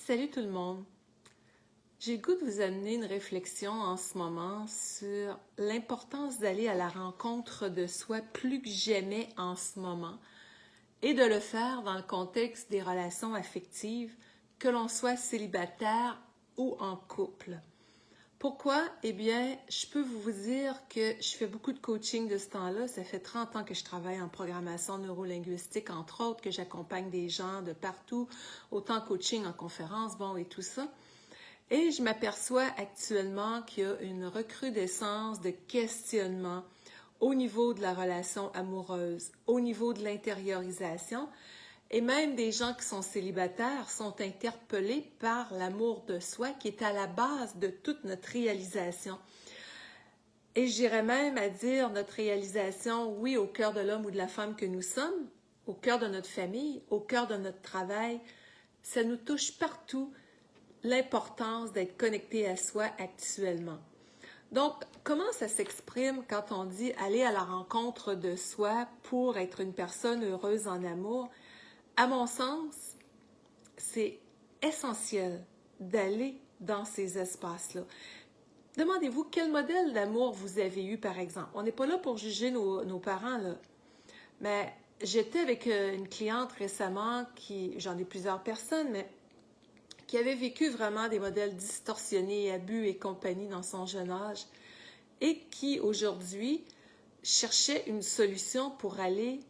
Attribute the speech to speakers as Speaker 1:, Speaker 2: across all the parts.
Speaker 1: Salut tout le monde! J'ai le goût de vous amener une réflexion en ce moment sur l'importance d'aller à la rencontre de soi plus que jamais en ce moment et de le faire dans le contexte des relations affectives, que l'on soit célibataire ou en couple. Pourquoi? Eh bien, je peux vous dire que je fais beaucoup de coaching de ce temps-là. Ça fait 30 ans que je travaille en programmation neurolinguistique, entre autres, que j'accompagne des gens de partout, autant en coaching, en conférence, et tout ça. Et je m'aperçois actuellement qu'il y a une recrudescence de questionnements au niveau de la relation amoureuse, au niveau de l'intériorisation, et même des gens qui sont célibataires sont interpellés par l'amour de soi qui est à la base de toute notre réalisation. Et j'irais même à dire notre réalisation, oui, au cœur de l'homme ou de la femme que nous sommes, au cœur de notre famille, au cœur de notre travail. Ça nous touche partout, l'importance d'être connecté à soi actuellement. Donc, comment ça s'exprime quand on dit aller à la rencontre de soi pour être une personne heureuse en amour? À mon sens, c'est essentiel d'aller dans ces espaces-là. Demandez-vous quel modèle d'amour vous avez eu, par exemple. On n'est pas là pour juger nos parents, là. Mais j'étais avec une cliente récemment j'en ai plusieurs personnes, mais qui avait vécu vraiment des modèles distorsionnés, abus et compagnie dans son jeune âge et qui, aujourd'hui, cherchait une solution pour aller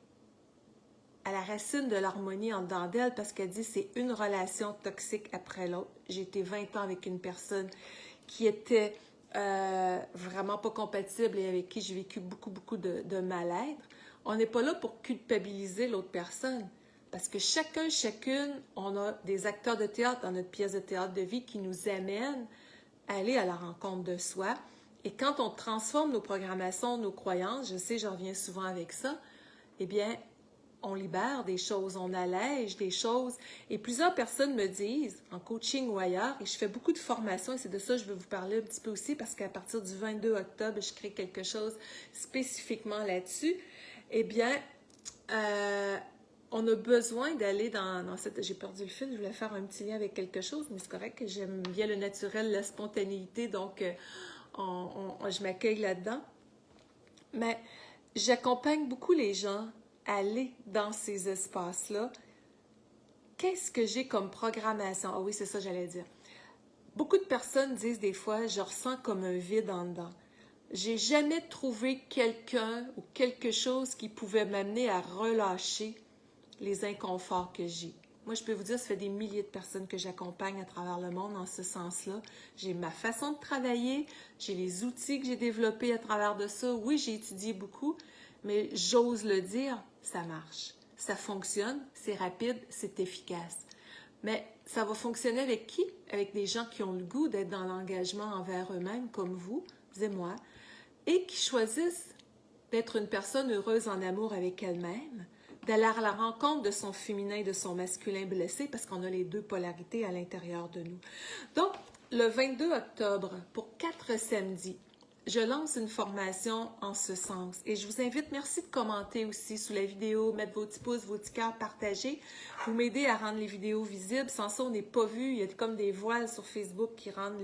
Speaker 1: à la racine de l'harmonie en dedans d'elle parce qu'elle dit c'est une relation toxique après l'autre. J'ai été 20 ans avec une personne qui était vraiment pas compatible et avec qui j'ai vécu beaucoup de mal-être. On n'est pas là pour culpabiliser l'autre personne parce que chacune, on a des acteurs de théâtre dans notre pièce de théâtre de vie qui nous amènent à aller à la rencontre de soi. Et quand on transforme nos programmations, nos croyances, je sais, j'en reviens souvent avec ça, eh bien, on libère des choses, on allège des choses. Et plusieurs personnes me disent, en coaching ou ailleurs, et je fais beaucoup de formations, et c'est de ça que je veux vous parler un petit peu aussi, parce qu'à partir du 22 octobre, je crée quelque chose spécifiquement là-dessus. Eh bien, on a besoin d'aller dans cette... J'ai perdu le fil, je voulais faire un petit lien avec quelque chose, mais c'est correct que j'aime bien le naturel, la spontanéité, donc je m'accueille là-dedans. Mais j'accompagne beaucoup les gens à aller dans ces espaces-là. Qu'est-ce que j'ai comme programmation? Ah oui, c'est ça que j'allais dire. Beaucoup de personnes disent des fois, je ressens comme un vide en dedans. J'ai jamais trouvé quelqu'un ou quelque chose qui pouvait m'amener à relâcher les inconforts que j'ai. Moi, je peux vous dire, ça fait des milliers de personnes que j'accompagne à travers le monde en ce sens-là. J'ai ma façon de travailler, j'ai les outils que j'ai développés à travers de ça. Oui, j'ai étudié beaucoup, mais j'ose le dire, ça marche. Ça fonctionne, c'est rapide, c'est efficace. Mais ça va fonctionner avec qui? Avec des gens qui ont le goût d'être dans l'engagement envers eux-mêmes, comme vous et moi, et qui choisissent d'être une personne heureuse en amour avec elle-même, d'aller à la rencontre de son féminin et de son masculin blessé, parce qu'on a les deux polarités à l'intérieur de nous. Donc, le 22 octobre, pour 4 samedis, je lance une formation en ce sens. Et je vous invite, merci de commenter aussi sous la vidéo, mettre vos petits pouces, vos petits cœurs, partager. Vous m'aidez à rendre les vidéos visibles. Sans ça, on n'est pas vu. Il y a comme des voiles sur Facebook qui rendent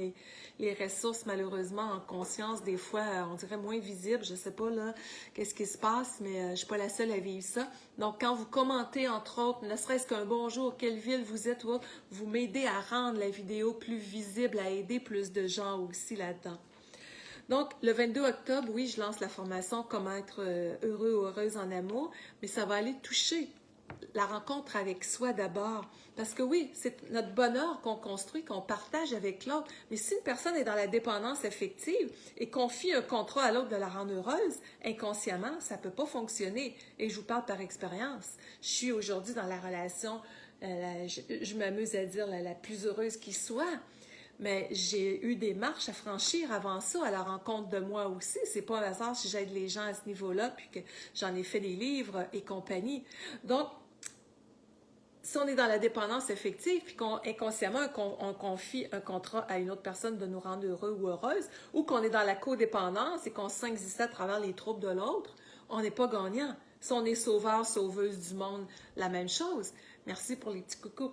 Speaker 1: les ressources, malheureusement, en conscience, des fois, on dirait moins visibles. Je ne sais pas, là, qu'est-ce qui se passe, mais je ne suis pas la seule à vivre ça. Donc, quand vous commentez, entre autres, ne serait-ce qu'un bonjour, quelle ville vous êtes, ou autre, vous m'aidez à rendre la vidéo plus visible, à aider plus de gens aussi là-dedans. Donc, le 22 octobre, oui, je lance la formation « Comment être heureux ou heureuse en amour », mais ça va aller toucher la rencontre avec soi d'abord. Parce que oui, c'est notre bonheur qu'on construit, qu'on partage avec l'autre. Mais si une personne est dans la dépendance affective et confie un contrat à l'autre de la rendre heureuse, inconsciemment, ça ne peut pas fonctionner. Et je vous parle par expérience. Je suis aujourd'hui dans la relation, je m'amuse à dire la plus heureuse qui soit. Mais j'ai eu des marches à franchir avant ça, à la rencontre de moi aussi. C'est pas un hasard si j'aide les gens à ce niveau-là, puis que j'en ai fait des livres et compagnie. Donc, si on est dans la dépendance affective, puis qu'inconsciemment, on confie un contrat à une autre personne de nous rendre heureux ou heureuse, ou qu'on est dans la codépendance et qu'on se sent exister à travers les troubles de l'autre, on n'est pas gagnant. Si on est sauveur, sauveuse du monde, la même chose. Merci pour les petits coucous.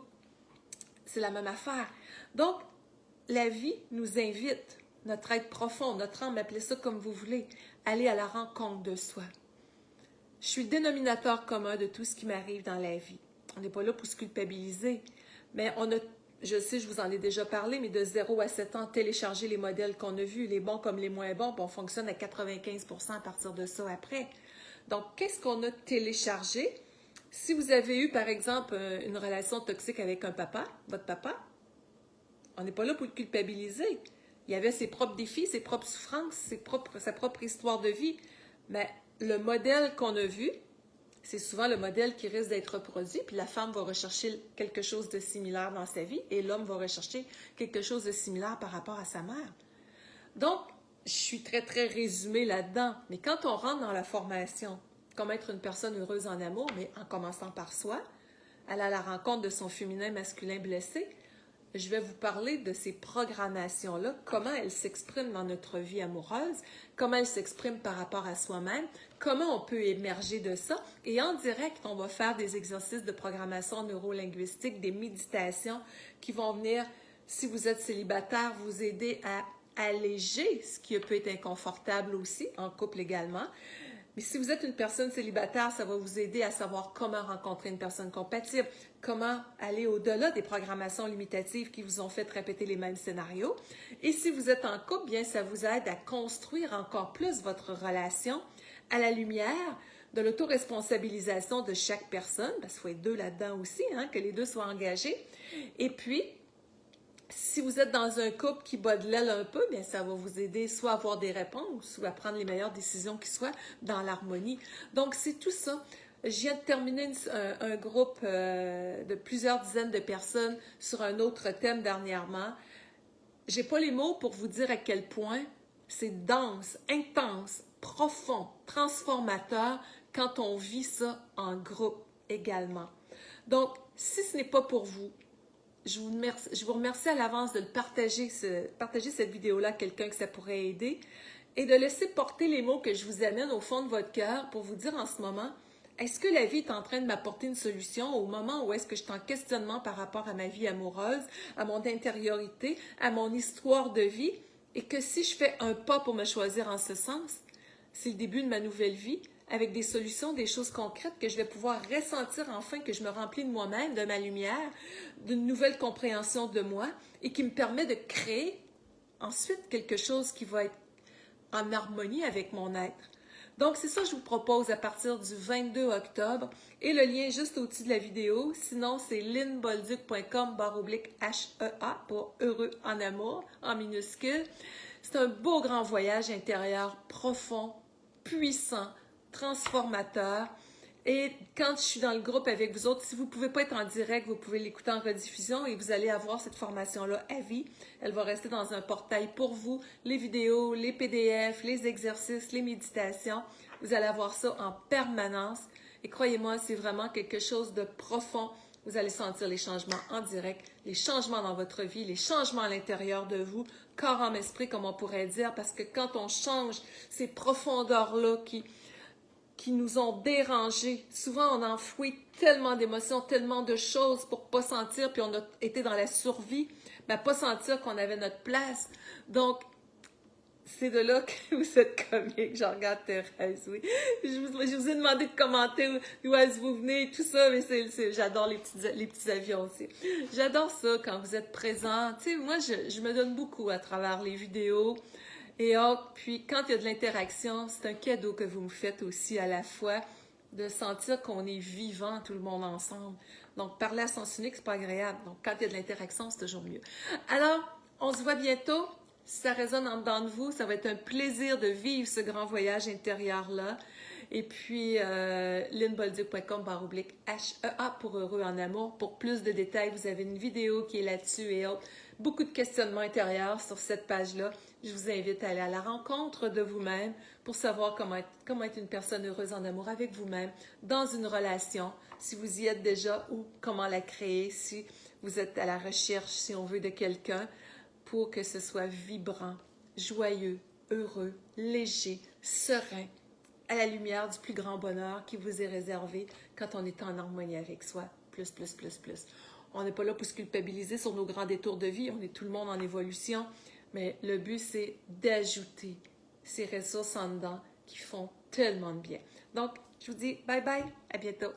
Speaker 1: c'est la même affaire. Donc, la vie nous invite, notre être profond, notre âme, appelez ça comme vous voulez, aller à la rencontre de soi. Je suis le dénominateur commun de tout ce qui m'arrive dans la vie. On n'est pas là pour se culpabiliser, mais on a, je sais, je vous en ai déjà parlé, mais de 0 à 7 ans, télécharger les modèles qu'on a vus, les bons comme les moins bons, puis on fonctionne à 95% à partir de ça après. Donc, qu'est-ce qu'on a téléchargé? Si vous avez eu, par exemple, une relation toxique avec un papa, votre papa, on n'est pas là pour le culpabiliser. Il avait ses propres défis, ses propres souffrances, sa propre histoire de vie. Mais le modèle qu'on a vu, c'est souvent le modèle qui risque d'être reproduit, puis la femme va rechercher quelque chose de similaire dans sa vie et l'homme va rechercher quelque chose de similaire par rapport à sa mère. Donc, je suis très, très résumée là-dedans. Mais quand on rentre dans la formation, comment être une personne heureuse en amour, mais en commençant par soi, aller à la rencontre de son féminin masculin blessé, je vais vous parler de ces programmations-là, comment elles s'expriment dans notre vie amoureuse, comment elles s'expriment par rapport à soi-même, comment on peut émerger de ça. Et en direct, on va faire des exercices de programmation neurolinguistique, des méditations qui vont venir, si vous êtes célibataire, vous aider à alléger ce qui peut être inconfortable aussi, en couple également. Mais si vous êtes une personne célibataire, ça va vous aider à savoir comment rencontrer une personne compatible, comment aller au-delà des programmations limitatives qui vous ont fait répéter les mêmes scénarios. Et si vous êtes en couple, bien, ça vous aide à construire encore plus votre relation à la lumière de l'autoresponsabilisation de chaque personne, parce qu'il faut être deux là-dedans aussi, hein, que les deux soient engagés. Et puis, si vous êtes dans un couple qui bat de l'aile un peu, bien, ça va vous aider soit à avoir des réponses ou à prendre les meilleures décisions qui soient dans l'harmonie. Donc, c'est tout ça. Je viens de terminer un groupe de plusieurs dizaines de personnes sur un autre thème dernièrement. J'ai pas les mots pour vous dire à quel point c'est dense, intense, profond, transformateur quand on vit ça en groupe également. Donc, si ce n'est pas pour vous, je vous remercie à l'avance de partager cette vidéo-là à quelqu'un que ça pourrait aider et de laisser porter les mots que je vous amène au fond de votre cœur pour vous dire en ce moment, est-ce que la vie est en train de m'apporter une solution au moment où est-ce que je suis en questionnement par rapport à ma vie amoureuse, à mon intériorité, à mon histoire de vie, et que si je fais un pas pour me choisir en ce sens, c'est le début de ma nouvelle vie, avec des solutions, des choses concrètes que je vais pouvoir ressentir enfin que je me remplis de moi-même, de ma lumière, d'une nouvelle compréhension de moi et qui me permet de créer ensuite quelque chose qui va être en harmonie avec mon être. Donc, c'est ça que je vous propose à partir du 22 octobre et le lien juste au-dessus de la vidéo. Sinon, c'est lynnebolduc.com/HEA pour heureux en amour, en minuscule. C'est un beau grand voyage intérieur profond, puissant, transformateur. Et quand je suis dans le groupe avec vous autres, si vous ne pouvez pas être en direct, vous pouvez l'écouter en rediffusion et vous allez avoir cette formation-là à vie. Elle va rester dans un portail pour vous, les vidéos, les PDF, les exercices, les méditations. Vous allez avoir ça en permanence. Et croyez-moi, c'est vraiment quelque chose de profond. Vous allez sentir les changements en direct, les changements dans votre vie, les changements à l'intérieur de vous, corps, âme, esprit, comme on pourrait dire, parce que quand on change ces profondeurs-là qui nous ont dérangés. Souvent, on a enfoui tellement d'émotions, tellement de choses pour pas sentir, puis on a été dans la survie, mais pas sentir qu'on avait notre place. Donc, c'est de là que vous êtes comique. Je regarde Thérèse, oui. Je vous ai demandé de commenter d'où est-ce que vous venez, tout ça, mais j'adore les petits avions aussi. J'adore ça quand vous êtes présent. Tu sais, moi, je me donne beaucoup à travers les vidéos. Et puis, quand il y a de l'interaction, c'est un cadeau que vous me faites aussi à la fois, de sentir qu'on est vivant, tout le monde ensemble. Donc, parler à sens unique, c'est pas agréable. Donc, quand il y a de l'interaction, c'est toujours mieux. Alors, on se voit bientôt. Si ça résonne en dedans de vous, ça va être un plaisir de vivre ce grand voyage intérieur-là. Et puis, lynnebolduc.com/HEA pour heureux en amour. Pour plus de détails, vous avez une vidéo qui est là-dessus et autres. Beaucoup de questionnements intérieurs sur cette page-là. Je vous invite à aller à la rencontre de vous-même pour savoir comment être une personne heureuse en amour avec vous-même, dans une relation, si vous y êtes déjà, ou comment la créer, si vous êtes à la recherche, si on veut, de quelqu'un, pour que ce soit vibrant, joyeux, heureux, léger, serein, à la lumière du plus grand bonheur qui vous est réservé quand on est en harmonie avec soi. Plus, plus, plus, plus. On n'est pas là pour se culpabiliser sur nos grands détours de vie. On est tout le monde en évolution. Mais le but, c'est d'ajouter ces ressources en dedans qui font tellement de bien. Donc, je vous dis bye bye, à bientôt.